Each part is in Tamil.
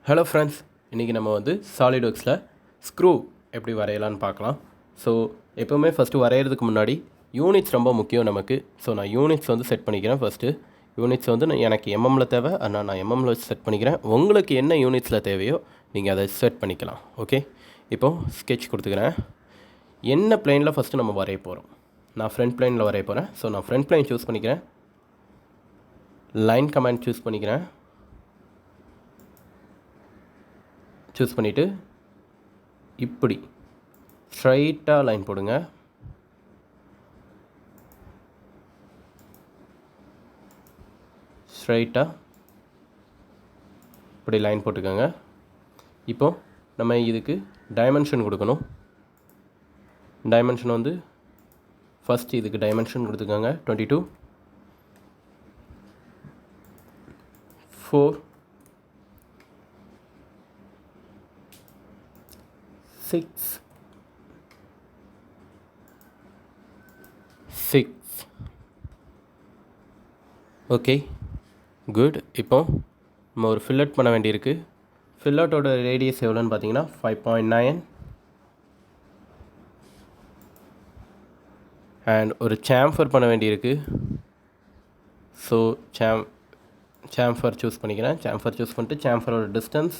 ஹலோ ஃப்ரெண்ட்ஸ், இன்றைக்கி நம்ம வந்து சாலிட்வொர்க்ஸில் ஸ்க்ரூ எப்படி வரையலான்னு பார்க்கலாம். ஸோ எப்போவுமே ஃபஸ்ட்டு வரைகிறதுக்கு முன்னாடி யூனிட்ஸ் ரொம்ப முக்கியம் நமக்கு. ஸோ நான் யூனிட்ஸ் வந்து செட் பண்ணிக்கிறேன். ஃபஸ்ட்டு யூனிட்ஸ் வந்து எனக்கு எம்எம்மில் தேவை, அதனால் நான் எம்எம்மில் வச்சு செட் பண்ணிக்கிறேன். உங்களுக்கு என்ன யூனிட்ஸில் தேவையோ நீங்கள் அதை செட் பண்ணிக்கலாம். ஓகே, இப்போது ஸ்கெட்ச் கொடுத்துக்கிறேன். என்ன பிளேனில் ஃபஸ்ட்டு நம்ம வரைய போகிறோம்? நான் ஃப்ரண்ட் பிளேனில் வரைய போகிறேன். ஸோ நான் ஃப்ரண்ட் பிளேன் சூஸ் பண்ணிக்கிறேன். லைன் கமாண்ட் சூஸ் பண்ணிக்கிறேன். சூஸ் பண்ணிவிட்டு இப்படி ஸ்ட்ரைட்டாக லைன் போடுங்க. ஸ்ட்ரைட்டாக இப்படி லைன் போட்டுக்கோங்க. இப்போது நம்ம இதுக்கு டைமென்ஷன் கொடுக்கணும். டைமென்ஷன் வந்து ஃபஸ்ட் இதுக்கு டைமென்ஷன் கொடுத்துக்கோங்க. 22, 4, 6, 6. Okay, good. இப்போ நம்ம ஒரு ஃபில்லட் பண்ண வேண்டியிருக்கு. ஃபில்லட்டோட ரேடியஸ் எவ்வளோன்னு பார்த்தீங்கன்னா 5.9 அண்ட் ஒரு சாம்ஃபர் பண்ண வேண்டியிருக்கு. ஸோ சாம்ஃபர் சூஸ் பண்ணிக்கிறேன். சாம்ஃபர் சூஸ் பண்ணிட்டு சாம்ஃபரோட டிஸ்டன்ஸ்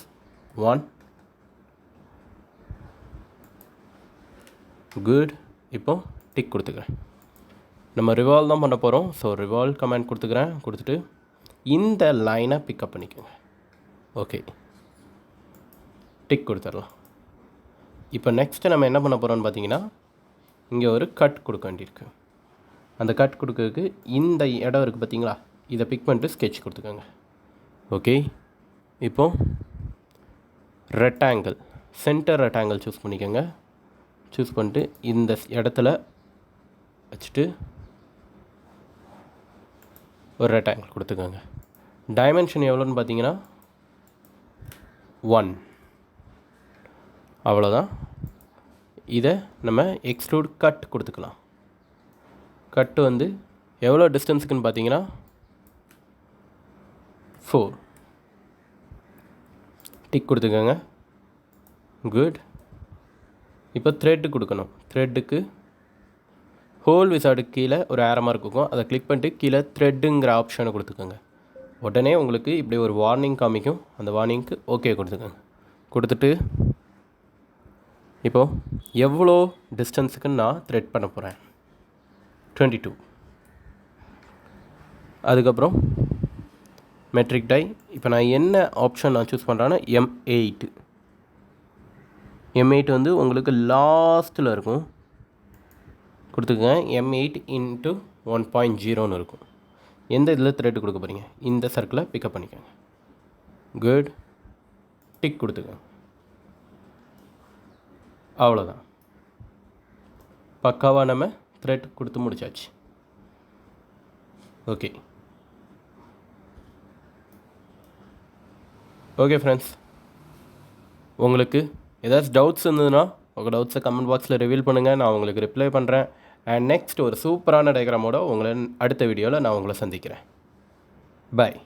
1. குட். இப்போது டிக் கொடுத்துக்கிறேன். நம்ம ரிவால்வ் தான் பண்ண போகிறோம். ஸோ ரிவால்வ் கமெண்ட் கொடுத்துக்கிறேன். கொடுத்துட்டு இந்த லைனை பிக்கப் பண்ணிக்கோங்க. ஓகே, டிக் கொடுத்துடலாம். இப்போ நெக்ஸ்ட்டு நம்ம என்ன பண்ண போகிறோம்னு பார்த்தீங்கன்னா, இங்கே ஒரு கட் கொடுக்க வேண்டியிருக்கு. அந்த கட் கொடுக்கறதுக்கு இந்த இடம் இருக்குது பார்த்தீங்களா, இதை பிக் பண்ணிட்டு ஸ்கெட்ச் கொடுத்துக்கோங்க. ஓகே, இப்போது ரெக்டாங்கிள், சென்டர் ரெக்டாங்கிள் சூஸ் பண்ணிக்கோங்க. சூஸ் பண்ணிட்டு இந்த இடத்துல வச்சுட்டு ஒரு ரெக்டாங்கிள் கொடுத்துக்கோங்க. டைமென்ஷன் எவ்வளோன்னு பார்த்தீங்கன்னா 1. அவ்வளோதான். இதை நம்ம எக்ஸ்ட்ரூட் கட் கொடுத்துக்கலாம். கட்டு வந்து எவ்வளோ டிஸ்டன்ஸுக்குன்னு பார்த்தீங்கன்னா 4. டிக் கொடுத்துக்கோங்க. குட். இப்போ த்ரெட்டு கொடுக்கணும். த்ரெட்டுக்கு ஹோல் விசார்டுக்கு கீழே ஒரு ஏரோ மார்க் இருக்கும். அதை கிளிக் பண்ணிட்டு கீழே த்ரெட்டுங்கிற ஆப்ஷனை கொடுத்துக்கோங்க. உடனே உங்களுக்கு இப்படி ஒரு வார்னிங் காமிக்கும். அந்த வார்னிங்க்கு ஓகே கொடுத்துக்கோங்க. கொடுத்துட்டு இப்போது எவ்வளோ டிஸ்டன்ஸுக்கு நான் த்ரெட் பண்ண போகிறேன்? 22. அதுக்கப்புறம் மெட்ரிக் டை. இப்போ நான் என்ன ஆப்ஷன் நான் சூஸ் பண்ணுறேன்னா M8. M8 வந்து உங்களுக்கு லாஸ்ட்டில் இருக்கும். கொடுத்துக்கங்க. M8 × 1.0ன்னு இருக்கும். எந்த இதில் த்ரெட் கொடுக்க போகிறீங்க? இந்த சர்க்கிளை பிக்கப் பண்ணிக்கோங்க. குட். டிக் கொடுத்துக்கோங்க. அவ்வளோதான். பக்காவாக நம்ம த்ரெட் கொடுத்து முடிச்சாச்சு. ஓகே ஓகே ஃப்ரெண்ட்ஸ், உங்களுக்கு ஏதாச்சும் டவுட்ஸ் இருந்ததுன்னா உங்கள் டவுட்ஸை கமெண்ட் பாக்ஸில் ரிவீல் பண்ணுங்கள். நான் உங்களுக்கு ரிப்ளை பண்ணுறேன். அண்ட் நெக்ஸ்ட் ஒரு சூப்பரான டயக்ராமோட உங்களை அடுத்த வீடியோவில் நான் உங்களை சந்திக்கிறேன். பாய்.